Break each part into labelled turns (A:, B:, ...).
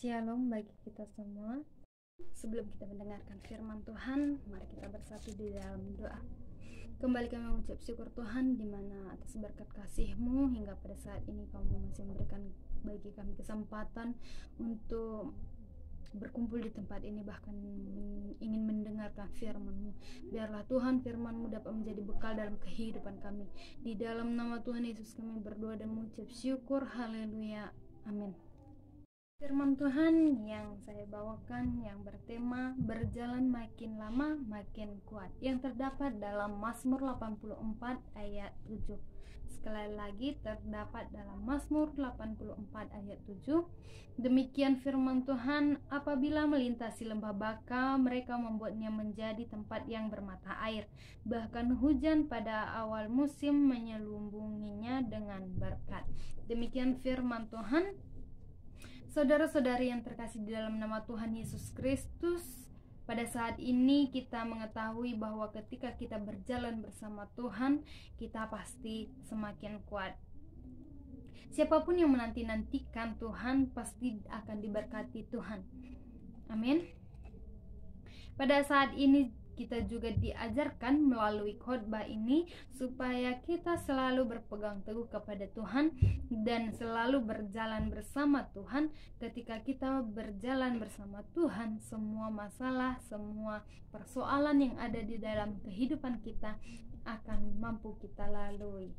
A: Shalom bagi kita semua. Sebelum kita mendengarkan firman Tuhan, mari kita bersatu di dalam doa. Kembali kami mengucap syukur Tuhan, di mana atas berkat kasih-Mu hingga pada saat ini kamu masih memberikan bagi kami kesempatan untuk berkumpul di tempat ini, bahkan ingin mendengarkan firman-Mu. Biarlah Tuhan firman-Mu dapat menjadi bekal dalam kehidupan kami. Di dalam nama Tuhan Yesus kami berdoa dan mengucap syukur. Haleluya. Amin. Firman Tuhan yang saya bawakan yang bertema berjalan makin lama makin kuat, yang terdapat dalam Mazmur 84 ayat 7. Sekali lagi terdapat dalam Mazmur 84 ayat 7. Demikian firman Tuhan, apabila melintasi lembah baka, mereka membuatnya menjadi tempat yang bermata air. Bahkan hujan pada awal musim menyelubunginya dengan berkat. Demikian firman Tuhan. Saudara-saudari yang terkasih di dalam nama Tuhan Yesus Kristus, pada saat ini kita mengetahui bahwa ketika kita berjalan bersama Tuhan, kita pasti semakin kuat. Siapapun yang menanti-nantikan Tuhan pasti akan diberkati Tuhan. Amin. Pada saat ini kita juga diajarkan melalui khotbah ini supaya kita selalu berpegang teguh kepada Tuhan dan selalu berjalan bersama Tuhan. Ketika kita berjalan bersama Tuhan, semua masalah, semua persoalan yang ada di dalam kehidupan kita akan mampu kita lalui.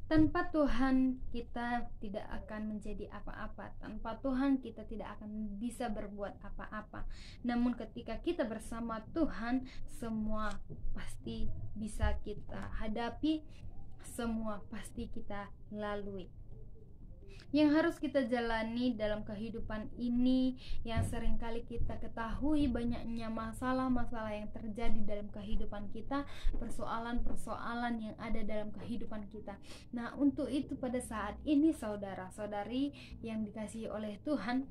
A: Tanpa Tuhan kita tidak akan menjadi apa-apa. Tanpa Tuhan kita tidak akan bisa berbuat apa-apa. Namun ketika kita bersama Tuhan, semua pasti bisa kita hadapi, semua pasti kita lalui. Yang harus kita jalani dalam kehidupan ini, yang seringkali kita ketahui banyaknya masalah-masalah yang terjadi dalam kehidupan kita, persoalan-persoalan yang ada dalam kehidupan kita. Nah, untuk itu pada saat ini saudara-saudari yang dikasihi oleh Tuhan,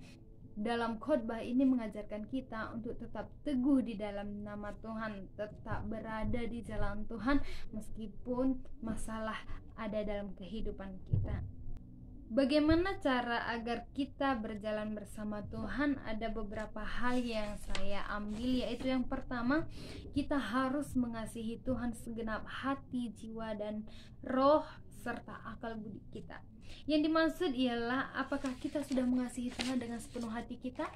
A: dalam khotbah ini mengajarkan kita untuk tetap teguh di dalam nama Tuhan, tetap berada di jalan Tuhan meskipun masalah ada dalam kehidupan kita. Bagaimana cara agar kita berjalan bersama Tuhan? Ada beberapa hal yang saya ambil, yaitu yang pertama, kita harus mengasihi Tuhan segenap hati, jiwa, dan roh serta akal budi kita. Yang dimaksud ialah, apakah kita sudah mengasihi Tuhan dengan sepenuh hati kita?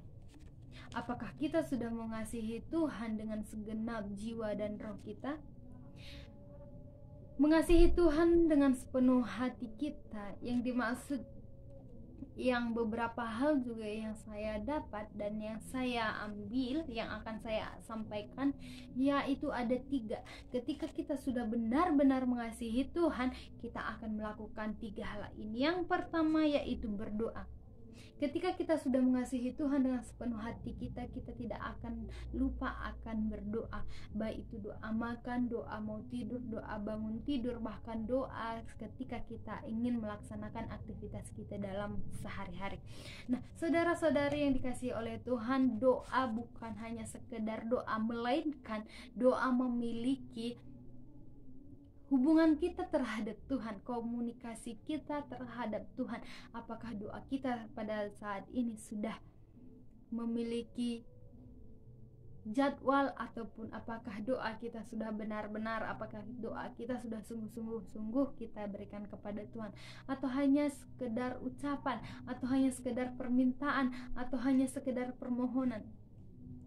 A: Apakah kita sudah mengasihi Tuhan dengan segenap jiwa dan roh kita? Mengasihi Tuhan dengan sepenuh hati kita, yang dimaksud, yang beberapa hal juga yang saya dapat dan yang saya ambil, yang akan saya sampaikan, yaitu ada 3. Ketika kita sudah benar-benar mengasihi Tuhan, kita akan melakukan 3 hal ini. Yang pertama yaitu berdoa. Ketika kita sudah mengasihi Tuhan dengan sepenuh hati kita, kita tidak akan lupa akan berdoa. Baik itu doa makan, doa mau tidur, doa bangun tidur, bahkan doa ketika kita ingin melaksanakan aktivitas kita dalam sehari-hari. Nah, saudara-saudari yang dikasihi oleh Tuhan, doa bukan hanya sekedar doa, melainkan doa memiliki hubungan kita terhadap Tuhan, komunikasi kita terhadap Tuhan. Apakah doa kita pada saat ini sudah memiliki jadwal, ataupun apakah doa kita sudah benar-benar, apakah doa kita sudah sungguh-sungguh kita berikan kepada Tuhan, atau hanya sekedar ucapan, atau hanya sekedar permintaan, atau hanya sekedar permohonan.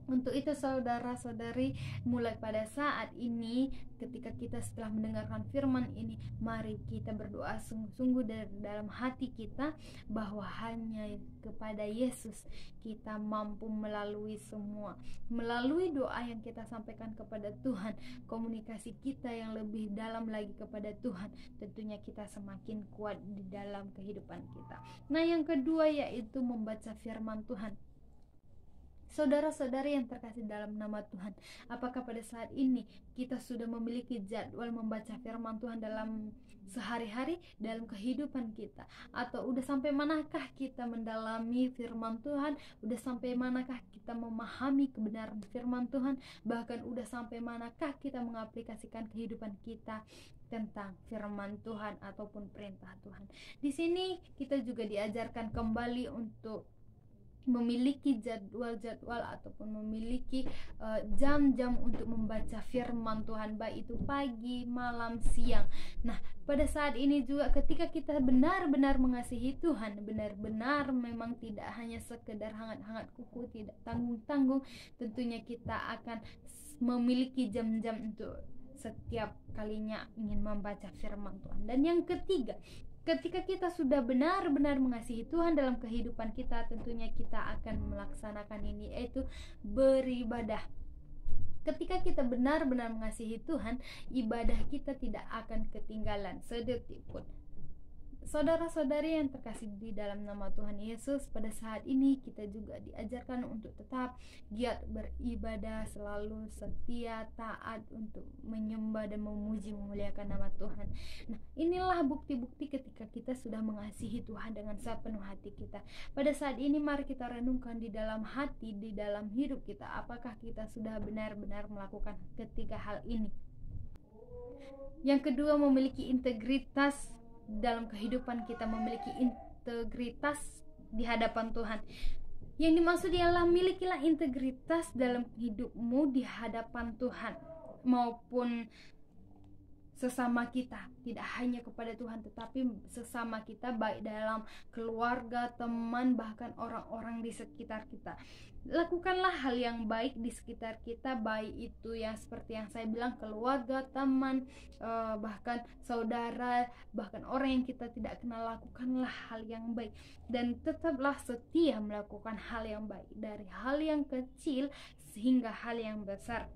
A: Untuk itu saudara-saudari, mulai pada saat ini, ketika kita setelah mendengarkan firman ini, mari kita berdoa sungguh-sungguh dari dalam hati kita, bahwa hanya kepada Yesus kita mampu melalui semua. Melalui doa yang kita sampaikan kepada Tuhan, komunikasi kita yang lebih dalam lagi kepada Tuhan, tentunya kita semakin kuat di dalam kehidupan kita. Nah, yang kedua yaitu membaca firman Tuhan. Saudara-saudari yang terkasih dalam nama Tuhan, apakah pada saat ini kita sudah memiliki jadwal membaca firman Tuhan dalam sehari-hari, dalam kehidupan kita? Atau udah sampai manakah kita mendalami firman Tuhan? Udah sampai manakah kita memahami kebenaran firman Tuhan? Bahkan udah sampai manakah kita mengaplikasikan kehidupan kita tentang firman Tuhan ataupun perintah Tuhan? Di sini kita juga diajarkan kembali untuk memiliki jadwal-jadwal ataupun memiliki jam-jam untuk membaca firman Tuhan, baik itu pagi, malam, siang. Nah, pada saat ini juga ketika kita benar-benar mengasihi Tuhan, benar-benar memang tidak hanya sekedar hangat-hangat kuku, tidak tanggung-tanggung, tentunya kita akan memiliki jam-jam untuk setiap kalinya ingin membaca firman Tuhan. Dan yang ketiga, ketika kita sudah benar-benar mengasihi Tuhan dalam kehidupan kita, tentunya kita akan melaksanakan ini, yaitu beribadah. Ketika kita benar-benar mengasihi Tuhan, ibadah kita tidak akan ketinggalan sedetik pun. Saudara-saudari yang terkasih di dalam nama Tuhan Yesus, pada saat ini kita juga diajarkan untuk tetap giat beribadah, selalu setia, taat untuk menyembah dan memuji, memuliakan nama Tuhan. Nah, inilah bukti-bukti ketika kita sudah mengasihi Tuhan dengan sepenuh hati kita. Pada saat ini mari kita renungkan di dalam hati, di dalam hidup kita, apakah kita sudah benar-benar melakukan ketiga hal ini. Yang kedua, memiliki integritas dalam kehidupan kita, memiliki integritas di hadapan Tuhan. Yang dimaksud ialah milikilah integritas dalam hidupmu di hadapan Tuhan maupun sesama kita, tidak hanya kepada Tuhan tetapi sesama kita, baik dalam keluarga, teman, bahkan orang-orang di sekitar kita. Lakukanlah hal yang baik di sekitar kita, baik itu yang seperti yang saya bilang, keluarga, teman, bahkan saudara, bahkan orang yang kita tidak kenal. Lakukanlah hal yang baik dan tetaplah setia melakukan hal yang baik, dari hal yang kecil sehingga hal yang besar,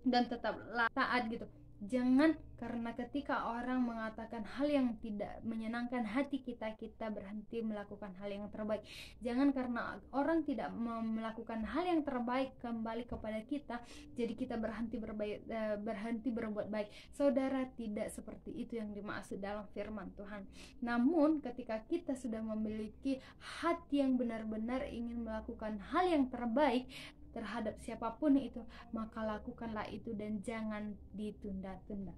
A: dan tetaplah taat gitu. Jangan karena ketika orang mengatakan hal yang tidak menyenangkan hati kita, kita berhenti melakukan hal yang terbaik. Jangan karena orang tidak melakukan hal yang terbaik kembali kepada kita, jadi kita berhenti berbuat baik. Saudara, tidak seperti itu yang dimaksud dalam firman Tuhan. Namun ketika kita sudah memiliki hati yang benar-benar ingin melakukan hal yang terbaik terhadap siapapun itu, maka lakukanlah itu dan jangan ditunda-tunda.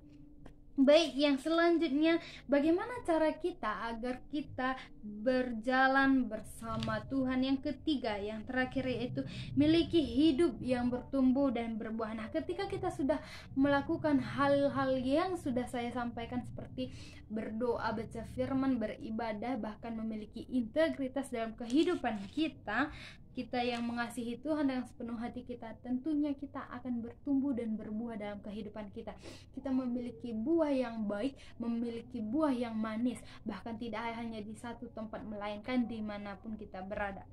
A: Baik, yang selanjutnya, bagaimana cara kita agar kita berjalan bersama Tuhan? Yang ketiga, yang terakhir, yaitu miliki hidup yang bertumbuh dan berbuah. Nah, ketika kita sudah melakukan hal-hal yang sudah saya sampaikan seperti berdoa, baca firman, beribadah, bahkan memiliki integritas dalam kehidupan kita, kita yang mengasihi Tuhan dengan sepenuh hati kita, tentunya kita akan bertumbuh dan berbuah dalam kehidupan kita. Kita memiliki buah yang baik, memiliki buah yang manis, bahkan tidak hanya di satu tempat, melainkan dimanapun kita berada.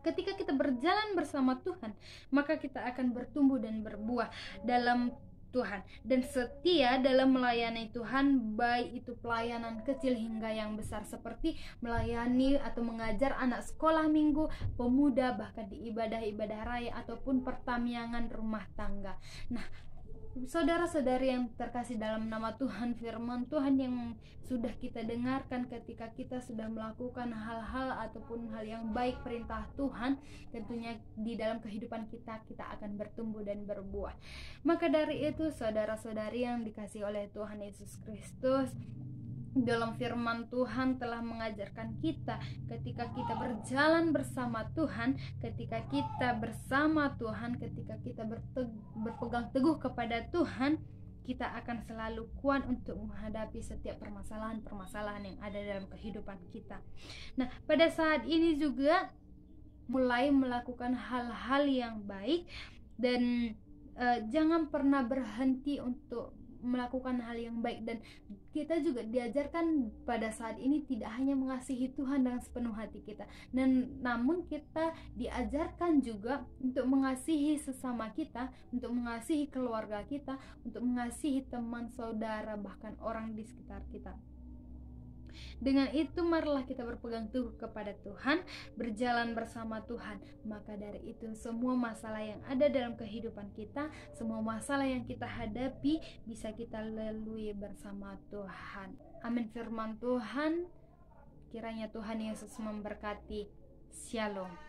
A: Ketika kita berjalan bersama Tuhan, maka kita akan bertumbuh dan berbuah dalam Tuhan dan setia dalam melayani Tuhan, baik itu pelayanan kecil hingga yang besar, seperti melayani atau mengajar anak sekolah minggu, pemuda, bahkan di ibadah-ibadah raya ataupun pertamiangan rumah tangga. Nah, saudara-saudari yang terkasih dalam nama Tuhan, firman Tuhan yang sudah kita dengarkan, ketika kita sudah melakukan hal-hal ataupun hal yang baik perintah Tuhan, tentunya di dalam kehidupan kita akan bertumbuh dan berbuah. Maka dari itu, saudara-saudari yang dikasihi oleh Tuhan Yesus Kristus, dalam firman Tuhan telah mengajarkan kita, ketika kita berjalan bersama Tuhan, ketika kita bersama Tuhan, ketika kita berpegang teguh kepada Tuhan, kita akan selalu kuat untuk menghadapi setiap permasalahan-permasalahan yang ada dalam kehidupan kita. Nah, pada saat ini juga mulai melakukan hal-hal yang baik dan jangan pernah berhenti untuk melakukan hal yang baik. Dan kita juga diajarkan pada saat ini tidak hanya mengasihi Tuhan dengan sepenuh hati kita, namun kita diajarkan juga untuk mengasihi sesama kita, untuk mengasihi keluarga kita, untuk mengasihi teman, saudara, bahkan orang di sekitar kita. Dengan itu marilah kita berpegang teguh kepada Tuhan, berjalan bersama Tuhan. Maka dari itu, semua masalah yang ada dalam kehidupan kita, semua masalah yang kita hadapi, bisa kita lalui bersama Tuhan. Amin. Firman Tuhan, kiranya Tuhan Yesus memberkati. Shalom.